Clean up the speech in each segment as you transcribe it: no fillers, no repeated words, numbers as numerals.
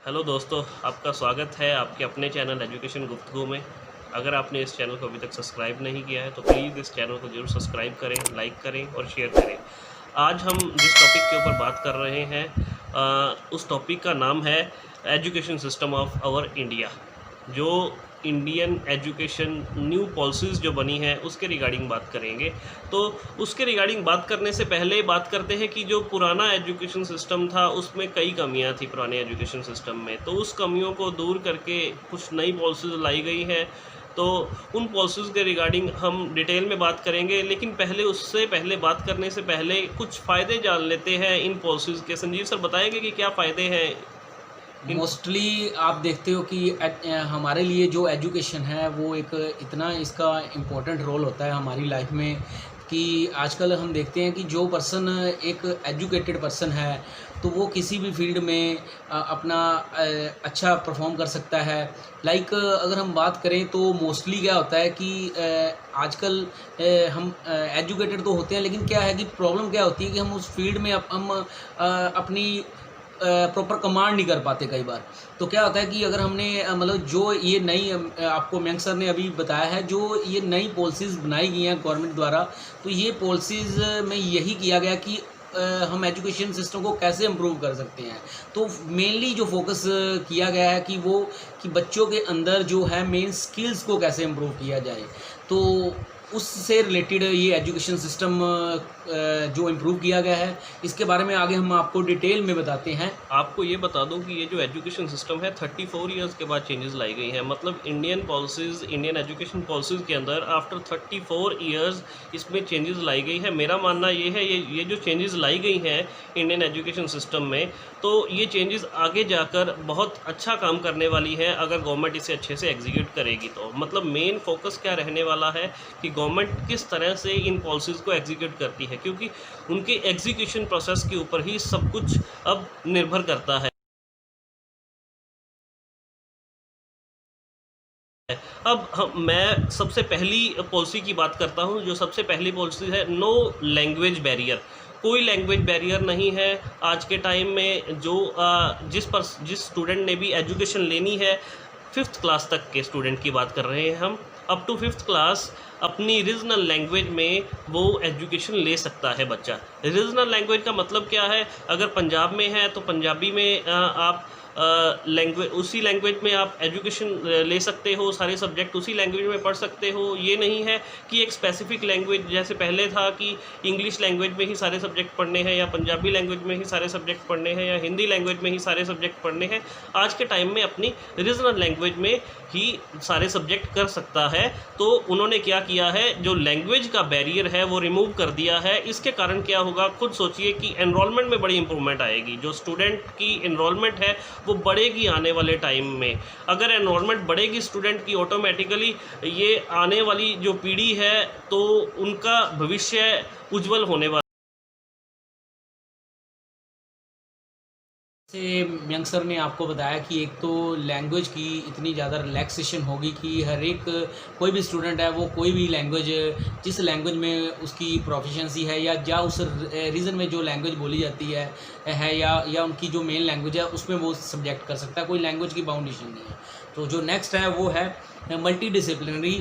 Hello दोस्तों, आपका स्वागत है आपके अपने चैनल एजुकेशन गुफ्तगू में। अगर आपने इस चैनल को अभी तक सब्सक्राइब नहीं किया है तो प्लीज़ इस चैनल को ज़रूर सब्सक्राइब करें, लाइक करें और शेयर करें। आज हम जिस टॉपिक के ऊपर बात कर रहे हैं उस टॉपिक का नाम है education system of our India. जो इंडियन एजुकेशन न्यू पॉलिसीज़ जो बनी है उसके रिगार्डिंग बात करेंगे। तो उसके रिगार्डिंग बात करने से पहले बात करते हैं कि जो पुराना एजुकेशन सिस्टम था उसमें कई कमियां थी पुराने एजुकेशन सिस्टम में। तो उस कमियों को दूर करके कुछ नई पॉलिसीज़ लाई गई हैं। तो उन पॉलिसीज़ के रिगार्डिंग हम डिटेल में बात करेंगे, लेकिन उससे पहले बात करने से पहले कुछ फ़ायदे जान लेते हैं इन पॉलिसीज़ के। संजीव सर बताएंगे कि क्या फ़ायदे हैं? मोस्टली आप देखते हो कि हमारे लिए जो एजुकेशन है वो एक इतना इसका इम्पोर्टेंट रोल होता है हमारी लाइफ में कि आजकल हम देखते हैं कि जो पर्सन एक एजुकेटेड पर्सन है तो वो किसी भी फील्ड में अपना अच्छा परफॉर्म कर सकता है। अगर हम बात करें तो मोस्टली क्या होता है कि आजकल हम एजुकेटेड तो होते हैं, लेकिन क्या है कि प्रॉब्लम क्या होती है कि हम उस फील्ड में हम अपनी प्रॉपर कमांड नहीं कर पाते कई बार। तो क्या होता है कि अगर हमने मतलब जो ये नई आपको मयंक सर ने अभी बताया है, जो ये नई पॉलिसीज़ बनाई गई हैं गवर्नमेंट द्वारा, तो ये पॉलिसीज़ में यही किया गया कि हम एजुकेशन सिस्टम को कैसे इम्प्रूव कर सकते हैं। तो मेनली जो फोकस किया गया है कि बच्चों के अंदर जो है मेन स्किल्स को कैसे इम्प्रूव किया जाए। तो उससे रिलेटेड ये एजुकेशन सिस्टम जो इम्प्रूव किया गया है, इसके बारे में आगे हम आपको डिटेल में बताते हैं। आपको ये बता दूं कि ये जो एजुकेशन सिस्टम है 34 इयर्स के बाद चेंजेस लाई गई हैं। मतलब इंडियन एजुकेशन पॉलिसीज़ के अंदर आफ्टर 34 इयर्स इसमें चेंजेस लाई गई है। मेरा मानना ये है ये जो चेंजेस लाई गई हैं इंडियन एजुकेशन सिस्टम में, तो ये चेंजेस आगे जाकर बहुत अच्छा काम करने वाली है अगर गवर्नमेंट इसे अच्छे से एग्जीक्यूट करेगी। तो मतलब मेन फोकस क्या रहने वाला है कि गवर्नमेंट किस तरह से इन पॉलिसीज़ को एग्जीक्यूट करती है, क्योंकि उनके एग्जीक्यूशन प्रोसेस के ऊपर ही सब कुछ अब निर्भर करता है। मैं सबसे पहली पॉलिसी की बात करता हूं। जो सबसे पहली पॉलिसी है, नो लैंग्वेज बैरियर। कोई लैंग्वेज बैरियर नहीं है आज के टाइम में। जिस स्टूडेंट ने भी एजुकेशन लेनी है, 5th क्लास तक के स्टूडेंट की बात कर रहे हैं हम, अप टू 5th क्लास अपनी रीजनल लैंग्वेज में वो एजुकेशन ले सकता है बच्चा। रीजनल लैंग्वेज का मतलब क्या है? अगर पंजाब में है तो पंजाबी में आप उसी लैंग्वेज में आप एजुकेशन ले सकते हो, सारे सब्जेक्ट उसी लैंग्वेज में पढ़ सकते हो। ये नहीं है कि एक स्पेसिफिक लैंग्वेज, जैसे पहले था कि इंग्लिश लैंग्वेज में ही सारे सब्जेक्ट पढ़ने हैं, या पंजाबी लैंग्वेज में ही सारे सब्जेक्ट पढ़ने हैं, या हिंदी लैंग्वेज में ही सारे सब्जेक्ट पढ़ने हैं। आज के टाइम में अपनी रीजनल लैंग्वेज में ही सारे सब्जेक्ट कर सकता है। तो उन्होंने क्या किया है, जो लैंग्वेज का बैरियर है वो रिमूव कर दिया है। इसके कारण क्या होगा, खुद सोचिए कि एनरोलमेंट में बड़ी इंप्रूवमेंट आएगी। जो स्टूडेंट की एनरोलमेंट है वो बढ़ेगी आने वाले टाइम में। अगर एनरोलमेंट बढ़ेगी स्टूडेंट की, ऑटोमेटिकली ये आने वाली जो पीढ़ी है तो उनका भविष्य उज्जवल होने वाला। से मयंक सर ने आपको बताया कि एक तो लैंग्वेज की इतनी ज़्यादा रिलैक्सेशन होगी कि हर एक कोई भी स्टूडेंट है वो कोई भी लैंग्वेज, जिस लैंग्वेज में उसकी प्रोफिशिएंसी है या उस रीजन में जो लैंग्वेज बोली जाती है या उनकी जो मेन लैंग्वेज है उसमें वो सब्जेक्ट कर सकता है। कोई लैंग्वेज की बाउंडेशन नहीं है। तो जो नेक्स्ट है वो है multi disciplinary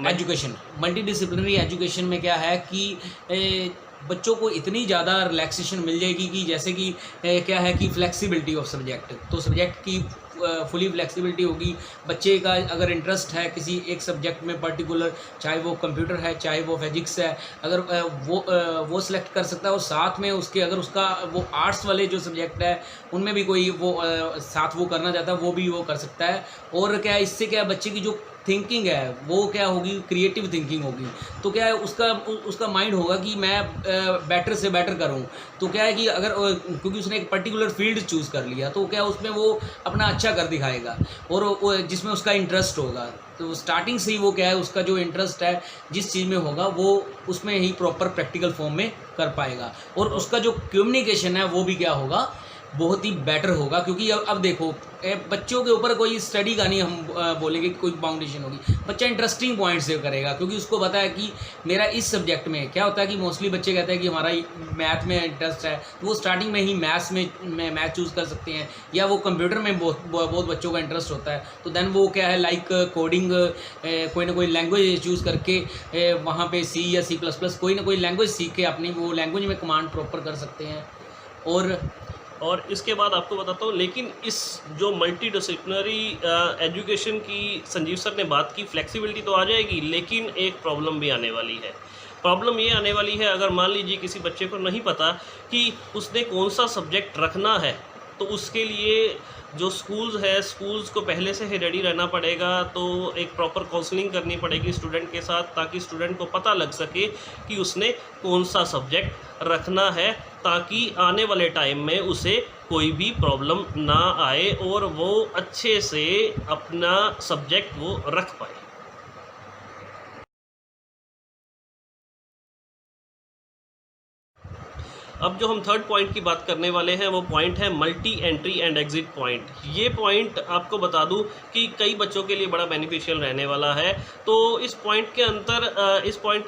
education. Multi disciplinary education में क्या है कि बच्चों को इतनी ज़्यादा रिलैक्सेशन मिल जाएगी कि जैसे कि क्या है कि फ्लेक्सिबिलिटी ऑफ सब्जेक्ट, तो सब्जेक्ट की फुली फ्लेक्सिबिलिटी होगी। बच्चे का अगर इंटरेस्ट है किसी एक सब्जेक्ट में पर्टिकुलर, चाहे वो कंप्यूटर है चाहे वो फिजिक्स है, अगर वो सिलेक्ट कर सकता है। और साथ में उसके अगर उसका वो आर्ट्स वाले जो सब्जेक्ट है उनमें भी कोई वो साथ वो करना चाहता है वो भी वो कर सकता है। और क्या है, इससे क्या है, बच्चे की जो थिंकिंग है वो क्या होगी, क्रिएटिव थिंकिंग होगी। तो क्या है, उसका माइंड होगा कि मैं बेटर से बेटर करूं। तो क्या है कि अगर क्योंकि उसने एक पर्टिकुलर फील्ड चूज़ कर लिया तो क्या उसमें वो अपना अच्छा कर दिखाएगा और जिसमें उसका इंटरेस्ट होगा। तो स्टार्टिंग से ही वो क्या है, उसका जो इंटरेस्ट है जिस चीज़ में होगा वो उसमें ही प्रॉपर प्रैक्टिकल फॉर्म में कर पाएगा। और उसका जो कम्युनिकेशन है वो भी क्या होगा, बहुत ही बेटर होगा। क्योंकि अब देखो बच्चों के ऊपर कोई स्टडी का नहीं हम बोलेंगे कि कोई फाउंडेशन होगी। बच्चा इंटरेस्टिंग पॉइंट से करेगा क्योंकि उसको पता है कि मेरा इस सब्जेक्ट में क्या होता है कि मोस्टली बच्चे कहते हैं कि हमारा मैथ में इंटरेस्ट है, तो वो स्टार्टिंग में ही मैथ्स में मैथ चूज़ कर सकते हैं, या वो कंप्यूटर में बहुत बच्चों का इंटरेस्ट होता है, तो देन वो क्या है लाइक कोडिंग कोई ना कोई लैंग्वेज चूज़ करके वहाँ पे C या C++ कोई ना कोई लैंग्वेज सीख के अपनी वो लैंग्वेज में कमांड प्रॉपर कर सकते हैं। और इसके बाद आपको बताता हूँ, लेकिन इस जो मल्टी डिसिप्लिनरी एजुकेशन की संजीव सर ने बात की, फ्लेक्सिबिलिटी तो आ जाएगी, लेकिन एक प्रॉब्लम भी आने वाली है। प्रॉब्लम ये आने वाली है, अगर मान लीजिए किसी बच्चे को नहीं पता कि उसने कौन सा सब्जेक्ट रखना है, तो उसके लिए जो स्कूल्स है, स्कूल्स को पहले से ही रेडी रहना पड़ेगा। तो एक प्रॉपर काउंसलिंग करनी पड़ेगी स्टूडेंट के साथ, ताकि स्टूडेंट को पता लग सके कि उसने कौन सा सब्जेक्ट रखना है, ताकि आने वाले टाइम में उसे कोई भी प्रॉब्लम ना आए और वो अच्छे से अपना सब्जेक्ट वो रख पाए। अब जो हम थर्ड पॉइंट की बात करने वाले हैं वो पॉइंट है multi entry and exit point. ये पॉइंट आपको बता दूं कि कई बच्चों के लिए बड़ा बेनिफिशियल रहने वाला है। तो इस पॉइंट के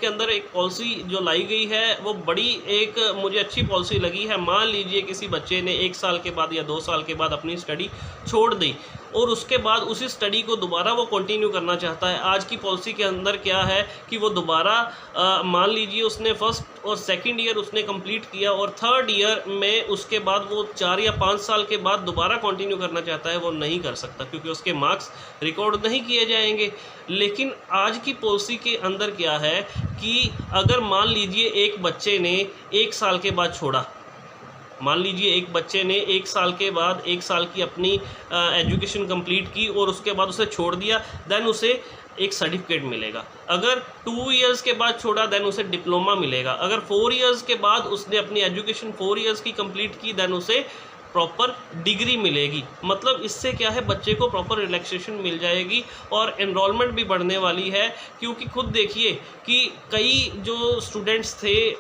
अंदर एक पॉलिसी जो लाई गई है वो बड़ी एक मुझे अच्छी पॉलिसी लगी है। मान लीजिए किसी बच्चे ने 1 साल के बाद या 2 साल के बाद अपनी स्टडी छोड़ दी और उसके बाद उसी स्टडी को दोबारा वो कंटिन्यू करना चाहता है। आज की पॉलिसी के अंदर क्या है कि वो दोबारा मान लीजिए उसने फर्स्ट और सेकंड ईयर उसने कंप्लीट किया और थर्ड ईयर में उसके बाद वो 4 या 5 साल के बाद दोबारा कंटिन्यू करना चाहता है, वो नहीं कर सकता क्योंकि उसके मार्क्स रिकॉर्ड नहीं किए जाएंगे। लेकिन आज की पॉलिसी के अंदर क्या है कि अगर मान लीजिए एक बच्चे ने 1 साल के बाद छोड़ा, मान लीजिए एक बच्चे ने 1 साल के बाद 1 साल की अपनी एजुकेशन कंप्लीट की और उसके बाद उसे छोड़ दिया, देन उसे एक सर्टिफिकेट मिलेगा। अगर 2 इयर्स के बाद छोड़ा देन उसे डिप्लोमा मिलेगा। अगर 4 इयर्स के बाद उसने अपनी एजुकेशन 4 इयर्स की कंप्लीट की देन उसे प्रॉपर डिग्री मिलेगी। मतलब इससे क्या है, बच्चे को प्रॉपर रिलैक्सेशन मिल जाएगी और एनरोलमेंट भी बढ़ने वाली है। क्योंकि खुद देखिए कि कई जो स्टूडेंट्स थे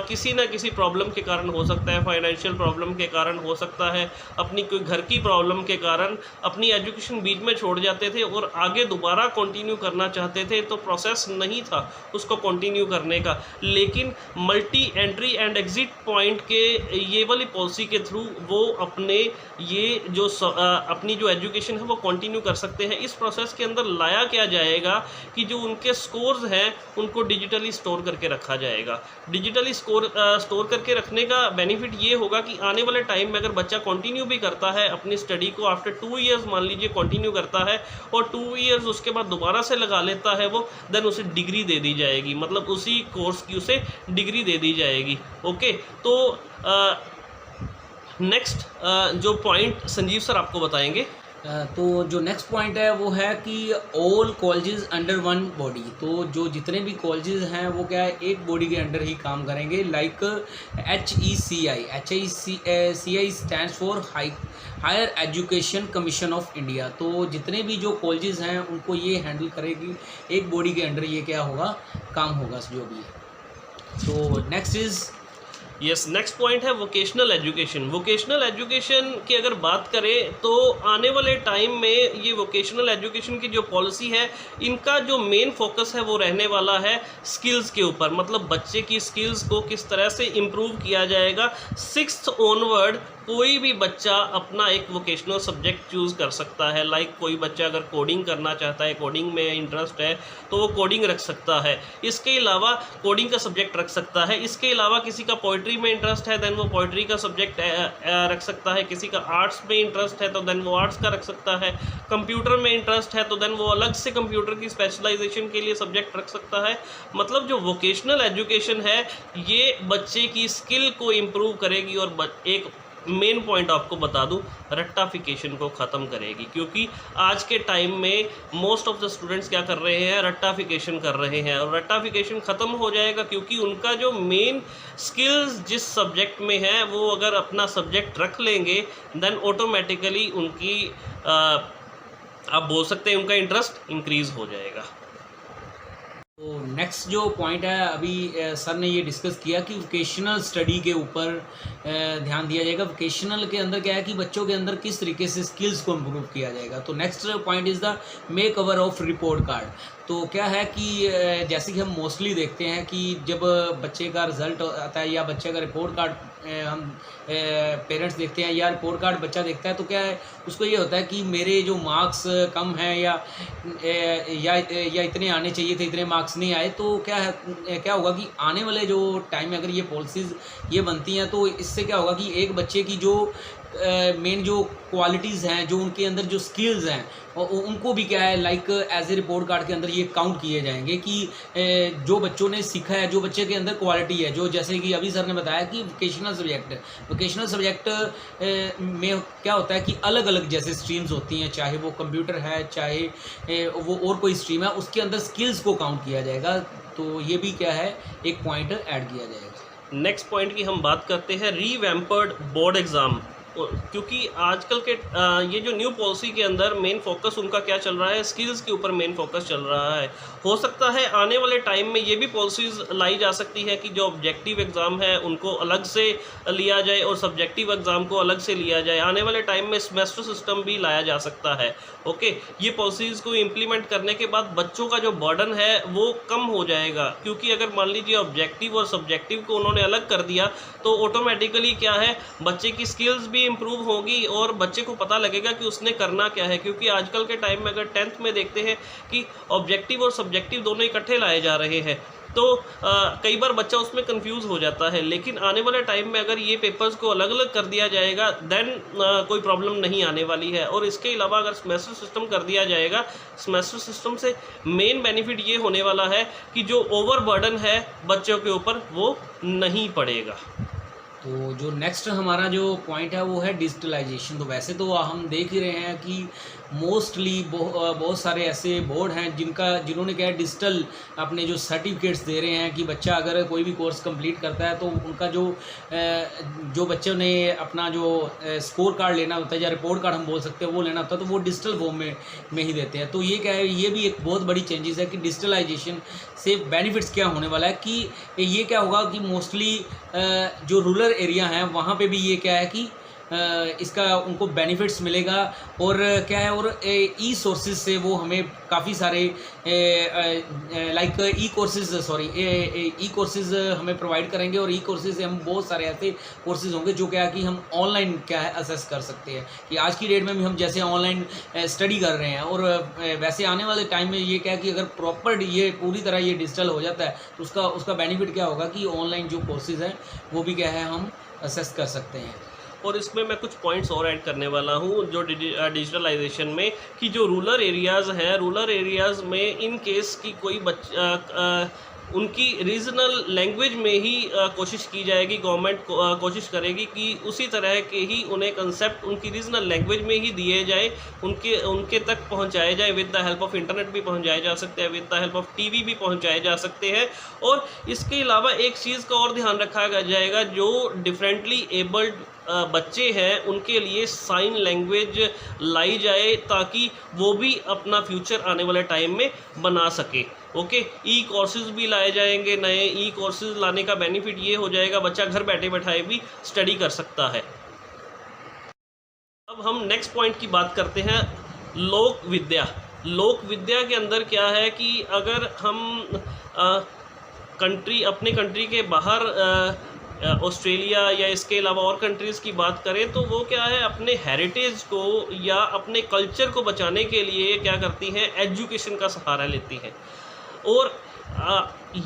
किसी ना किसी प्रॉब्लम के कारण, हो सकता है फाइनेंशियल प्रॉब्लम के कारण, हो सकता है अपनी कोई घर की प्रॉब्लम के कारण अपनी एजुकेशन बीच में छोड़ जाते थे और आगे दोबारा कंटिन्यू करना चाहते थे, तो प्रोसेस नहीं था उसको कंटिन्यू करने का। लेकिन multi entry and exit point के ये वाली पॉलिसी के थ्रू वो अपने ये जो अपनी जो एजुकेशन है वो कंटिन्यू कर सकते हैं। इस प्रोसेस के अंदर लाया क्या जाएगा कि जो उनके स्कोर्स हैं उनको डिजिटली स्टोर करके रखा जाएगा। डिजिटली स्टोर करके रखने का बेनिफिट ये होगा कि आने वाले टाइम में अगर बच्चा कंटिन्यू भी करता है अपनी स्टडी को, आफ्टर 2 इयर्स मान लीजिए कंटिन्यू करता है और 2 इयर्स उसके बाद दोबारा से लगा लेता है वो, देन उसे डिग्री दे दी जाएगी। मतलब उसी कोर्स की उसे डिग्री दे दी जाएगी। ओके, तो नेक्स्ट जो पॉइंट संजीव सर आपको बताएंगे। तो जो नेक्स्ट पॉइंट है वो है कि all colleges under one body. तो जो जितने भी कॉलेजेस हैं वो क्या है, एक बॉडी के अंडर ही काम करेंगे। Like HECI stands for higher education commission of India. तो जितने भी जो कॉलेजेस हैं उनको ये हैंडल करेगी, एक बॉडी के अंडर ये क्या होगा, काम होगा जो भी है। तो नेक्स्ट इज़ नेक्स्ट पॉइंट है वोकेशनल एजुकेशन। वोकेशनल एजुकेशन की अगर बात करें तो आने वाले टाइम में ये वोकेशनल एजुकेशन की जो पॉलिसी है, इनका जो मेन फोकस है वो रहने वाला है स्किल्स के ऊपर। मतलब बच्चे की स्किल्स को किस तरह से इम्प्रूव किया जाएगा। 6th ऑनवर्ड कोई भी बच्चा अपना एक वोकेशनल सब्जेक्ट चूज़ कर सकता है। लाइक कोई बच्चा अगर कोडिंग करना चाहता है, कोडिंग में इंटरेस्ट है, तो वो कोडिंग रख सकता है। इसके अलावा कोडिंग का सब्जेक्ट रख सकता है। इसके अलावा किसी का पोइट्री में इंटरेस्ट है देन वो पोइट्री का सब्जेक्ट रख सकता है। किसी का आर्ट्स में इंटरेस्ट है तो देन वो आर्ट्स का रख सकता है। कंप्यूटर में इंटरेस्ट है तो देन वो अलग से कंप्यूटर की स्पेशलाइजेशन के लिए सब्जेक्ट रख सकता है। मतलब जो वोकेशनल एजुकेशन है ये बच्चे की स्किल को इम्प्रूव करेगी और एक मेन पॉइंट आपको बता दूं, रट्टाफिकेशन को ख़त्म करेगी। क्योंकि आज के टाइम में मोस्ट ऑफ द स्टूडेंट्स क्या कर रहे हैं, रट्टाफिकेशन कर रहे हैं। और रट्टाफिकेशन ख़त्म हो जाएगा क्योंकि उनका जो मेन स्किल्स जिस सब्जेक्ट में है वो अगर अपना सब्जेक्ट रख लेंगे देन ऑटोमेटिकली उनकी आप बोल सकते हैं उनका इंटरेस्ट इंक्रीज़ हो जाएगा। तो नेक्स्ट जो पॉइंट है अभी सर ने ये डिस्कस किया कि वोकेशनल स्टडी के ऊपर ध्यान दिया जाएगा। वोकेशनल के अंदर क्या है कि बच्चों के अंदर किस तरीके से स्किल्स को इम्प्रूव किया जाएगा। तो next point is the make over of report card. तो क्या है कि जैसे कि हम मोस्टली देखते हैं कि जब बच्चे का रिज़ल्ट आता है या बच्चे का रिपोर्ट कार्ड हम पेरेंट्स देखते हैं या रिपोर्ट कार्ड बच्चा देखता है, तो क्या है उसको ये होता है कि मेरे जो मार्क्स कम हैं या इतने आने चाहिए थे, इतने मार्क्स नहीं आए। तो क्या होगा कि आने वाले जो टाइम में अगर ये पॉलिसीज़ ये बनती हैं तो इससे क्या होगा कि एक बच्चे की जो मेन जो क्वालिटीज़ हैं, जो उनके अंदर जो स्किल्स हैं, और उनको भी क्या है like as a report card के अंदर ये काउंट किए जाएंगे कि जो बच्चों ने सीखा है, जो बच्चे के अंदर क्वालिटी है, जो जैसे कि अभी सर ने बताया कि वोकेशनल सब्जेक्ट में क्या होता है कि अलग अलग जैसे स्ट्रीम्स होती हैं, चाहे वो कंप्यूटर है, चाहे वो और कोई स्ट्रीम है, उसके अंदर स्किल्स को काउंट किया जाएगा। तो ये भी क्या है एक पॉइंट ऐड किया जाएगा। नेक्स्ट पॉइंट की हम बात करते हैं रीवैम्पर्ड बोर्ड एग्ज़ाम, क्योंकि आजकल के ये जो न्यू पॉलिसी के अंदर मेन फोकस उनका क्या चल रहा है, स्किल्स के ऊपर मेन फोकस चल रहा है। हो सकता है आने वाले टाइम में ये भी पॉलिसीज़ लाई जा सकती है कि जो ऑब्जेक्टिव एग्ज़ाम है उनको अलग से लिया जाए और सब्जेक्टिव एग्ज़ाम को अलग से लिया जाए। आने वाले टाइम में सेमेस्टर सिस्टम भी लाया जा सकता है। ओके, ये पॉलिसीज़ को इम्प्लीमेंट करने के बाद बच्चों का जो बर्डन है वो कम हो जाएगा, क्योंकि अगर मान लीजिए ऑब्जेक्टिव और सब्जेक्टिव को उन्होंने अलग कर दिया तो ऑटोमेटिकली क्या है बच्चे की स्किल्स भी इम्प्रूव होगी और बच्चे को पता लगेगा कि उसने करना क्या है। क्योंकि आजकल के टाइम में अगर 10th में देखते हैं कि ऑब्जेक्टिव और सब्जेक्टिव दोनों इकट्ठे लाए जा रहे हैं, तो कई बार बच्चा उसमें कंफ्यूज हो जाता है। लेकिन आने वाले टाइम में अगर ये पेपर्स को अलग अलग कर दिया जाएगा देन कोई प्रॉब्लम नहीं आने वाली है। और इसके अलावा अगर सेमेस्टर सिस्टम कर दिया जाएगा, सेमेस्टर सिस्टम से मेन बेनिफिट ये होने वाला है कि जो ओवर बर्डन है बच्चों के ऊपर वो नहीं पड़ेगा। तो जो नेक्स्ट हमारा जो पॉइंट है वो है डिजिटलाइजेशन। तो वैसे तो हम देख ही रहे हैं कि मोस्टली बहुत सारे ऐसे बोर्ड हैं जिन्होंने क्या है डिजिटल अपने जो सर्टिफिकेट्स दे रहे हैं कि बच्चा अगर कोई भी कोर्स कंप्लीट करता है तो उनका जो बच्चों ने अपना जो स्कोर कार्ड लेना होता है या रिपोर्ट कार्ड हम बोल सकते हैं वो लेना होता है, तो वो डिजिटल फॉर्म में ही देते हैं। तो ये क्या है, ये भी एक बहुत बड़ी चेंजेस है कि डिजिटलाइजेशन से बेनिफिट्स क्या होने वाला है कि ये क्या होगा कि मोस्टली जो रूरल एरिया हैं वहाँ पे भी ये क्या है कि इसका उनको बेनिफिट्स मिलेगा। और क्या है, और ई सोर्सेज से वो हमें काफ़ी सारे लाइक ई कोर्सेज हमें प्रोवाइड करेंगे। और ई कोर्सेज से हम बहुत सारे ऐसे कोर्सेज होंगे जो क्या है कि हम ऑनलाइन क्या है असेस कर सकते हैं कि आज की डेट में भी हम जैसे ऑनलाइन स्टडी कर रहे हैं। और वैसे आने वाले टाइम में ये क्या है कि अगर प्रॉपर ये पूरी तरह ये डिजिटल हो जाता है तो उसका बेनिफिट क्या होगा कि ऑनलाइन जो कोर्सेज हैं वो भी क्या है हम असेस कर सकते हैं। और इसमें मैं कुछ पॉइंट्स और ऐड करने वाला हूँ जो डिजिटलाइजेशन में, कि जो रूरल एरियाज़ हैं, रूरल एरियाज़ में इन केस की कोई उनकी रीजनल लैंग्वेज में ही कोशिश की जाएगी। गवर्नमेंट कोशिश करेगी कि उसी तरह के ही उन्हें कंसेप्ट उनकी रीजनल लैंग्वेज में ही दिए जाए, उनके तक पहुंचाए जाए। With the help of internet भी पहुंचाए जा सकते हैं, with the help of TV भी पहुंचाए जा सकते हैं। और इसके अलावा एक चीज़ का और ध्यान रखा जाएगा, जो डिफरेंटली एबल्ड बच्चे हैं उनके लिए साइन लैंग्वेज लाई जाए ताकि वो भी अपना फ्यूचर आने वाले टाइम में बना सके। ओके, ई कोर्सेज भी लाए जाएंगे नए। ई कोर्सेज लाने का बेनिफिट ये हो जाएगा बच्चा घर बैठे बैठाए भी स्टडी कर सकता है। अब हम नेक्स्ट पॉइंट की बात करते हैं, लोक विद्या। लोक विद्या के अंदर क्या है कि अगर हम अपने कंट्री के बाहर ऑस्ट्रेलिया या इसके अलावा और कंट्रीज़ की बात करें तो वो क्या है अपने हेरिटेज को या अपने कल्चर को बचाने के लिए क्या करती हैं, एजुकेशन का सहारा लेती हैं। और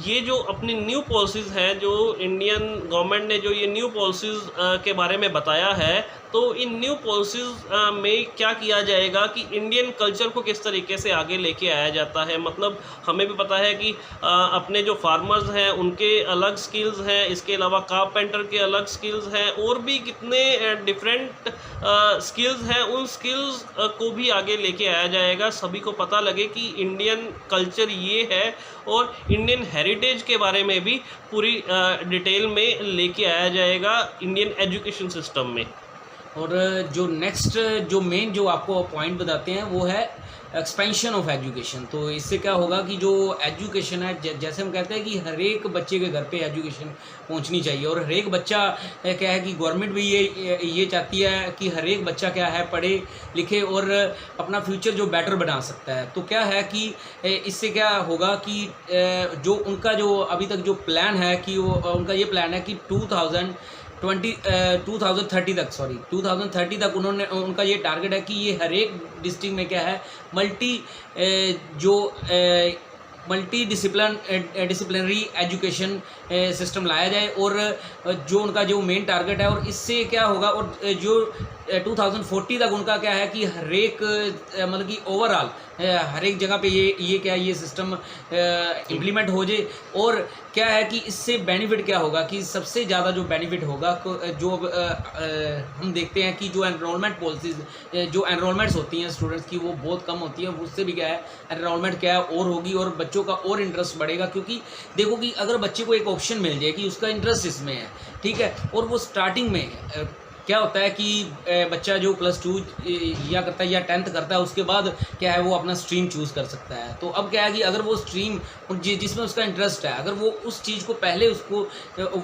ये जो अपनी न्यू पॉलिसीज़ हैं, जो इंडियन गवर्नमेंट ने जो ये न्यू पॉलिसीज़ के बारे में बताया है, तो इन न्यू पॉलिसीज़ में क्या किया जाएगा कि इंडियन कल्चर को किस तरीके से आगे लेके आया जाता है। मतलब हमें भी पता है कि अपने जो फार्मर्स हैं उनके अलग स्किल्स हैं, इसके अलावा कारपेंटर के अलग स्किल्स हैं, और भी कितने डिफरेंट स्किल्स हैं। उन स्किल्स को भी आगे लेके आया जाएगा, सभी को पता लगे कि इंडियन कल्चर ये है, और इंडियन हेरिटेज के बारे में भी पूरी डिटेल में लेके आया जाएगा इंडियन एजुकेशन सिस्टम में। और जो नेक्स्ट जो मेन जो आपको पॉइंट बताते हैं वो है एक्सपेंशन ऑफ एजुकेशन। तो इससे क्या होगा कि जो एजुकेशन है, जैसे हम कहते हैं कि हर एक बच्चे के घर पे एजुकेशन पहुंचनी चाहिए, और हर एक बच्चा क्या है कि गवर्नमेंट भी ये चाहती है कि हर एक बच्चा क्या है पढ़े लिखे और अपना फ्यूचर जो बेटर बना सकता है। तो क्या है कि इससे क्या होगा कि जो उनका जो अभी तक जो प्लान है कि वो उनका ये प्लान है कि 2030 तक 2030 तक उन्होंने उनका ये टारगेट है कि ये हर एक डिस्ट्रिक्ट में क्या है मल्टी डिसिप्लिनरी एजुकेशन सिस्टम लाया जाए, और जो उनका जो मेन टारगेट है, और इससे क्या होगा, और जो 2040 तक उनका क्या है कि हर एक मतलब कि ओवरऑल हर एक जगह पे ये क्या है ये सिस्टम इम्प्लीमेंट हो जाए। और क्या है कि इससे बेनिफिट क्या होगा कि सबसे ज़्यादा जो बेनिफिट होगा जो हम देखते हैं कि जो एनरोलमेंट पॉलिसीज़ जो एनरोलमेंट्स होती हैं स्टूडेंट्स की वो बहुत कम होती है, उससे भी क्या है एनरोलमेंट क्या है और होगी और बच्चों का और इंटरेस्ट बढ़ेगा। क्योंकि देखो कि अगर बच्चे को एक ऑप्शन मिल जाए कि उसका इंटरेस्ट इसमें है, ठीक है, और वो स्टार्टिंग में क्या होता है कि बच्चा जो +2 या करता है या 10th करता है, उसके बाद क्या है वो अपना स्ट्रीम चूज़ कर सकता है। तो अब क्या है कि अगर वो स्ट्रीम जिसमें उसका इंटरेस्ट है, अगर वो उस चीज़ को पहले उसको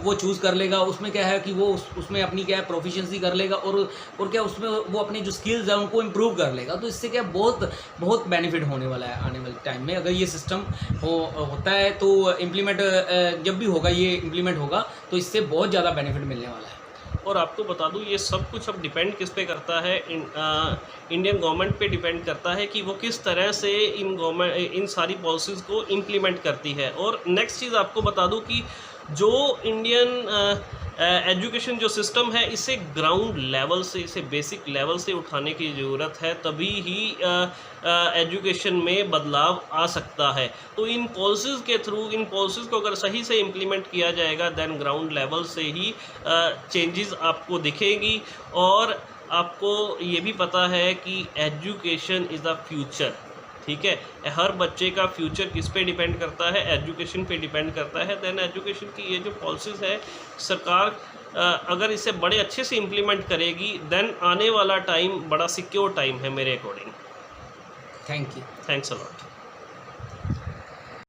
वो चूज़ कर लेगा, उसमें क्या है कि वो उसमें अपनी क्या है प्रोफिशिएंसी कर लेगा, और क्या उसमें वो अपनी जो स्किल्स है उनको इम्प्रूव कर लेगा। तो इससे क्या बहुत बेनिफिट होने वाला है आने वाले टाइम में, अगर ये सिस्टम होता है तो इम्प्लीमेंट जब भी होगा ये इम्प्लीमेंट होगा तो इससे बहुत ज़्यादा बेनिफिट मिलने वाला है। और आपको बता दूं ये सब कुछ अब डिपेंड किस पे करता है, इंडियन गवर्नमेंट पे डिपेंड करता है कि वो किस तरह से इन सारी पॉलिसीज़ को इम्प्लीमेंट करती है। और नेक्स्ट चीज़ आपको बता दूं कि जो इंडियन एजुकेशन जो सिस्टम है इसे ग्राउंड लेवल से, इसे बेसिक लेवल से उठाने की ज़रूरत है, तभी ही एजुकेशन में बदलाव आ सकता है। तो इन पॉलिसीज़ के थ्रू, इन पॉलिसीज़ को अगर सही से इम्प्लीमेंट किया जाएगा देन ग्राउंड लेवल से ही चेंजेस आपको दिखेंगी। और आपको ये भी पता है कि एजुकेशन इज़ द फ्यूचर, ठीक है, हर बच्चे का फ्यूचर किस पे डिपेंड करता है, एजुकेशन पे डिपेंड करता है। देन एजुकेशन की ये जो पॉलिसीज़ है सरकार अगर इसे बड़े अच्छे से इम्प्लीमेंट करेगी देन आने वाला टाइम बड़ा सिक्योर टाइम है मेरे according. Thank you. Thanks a lot.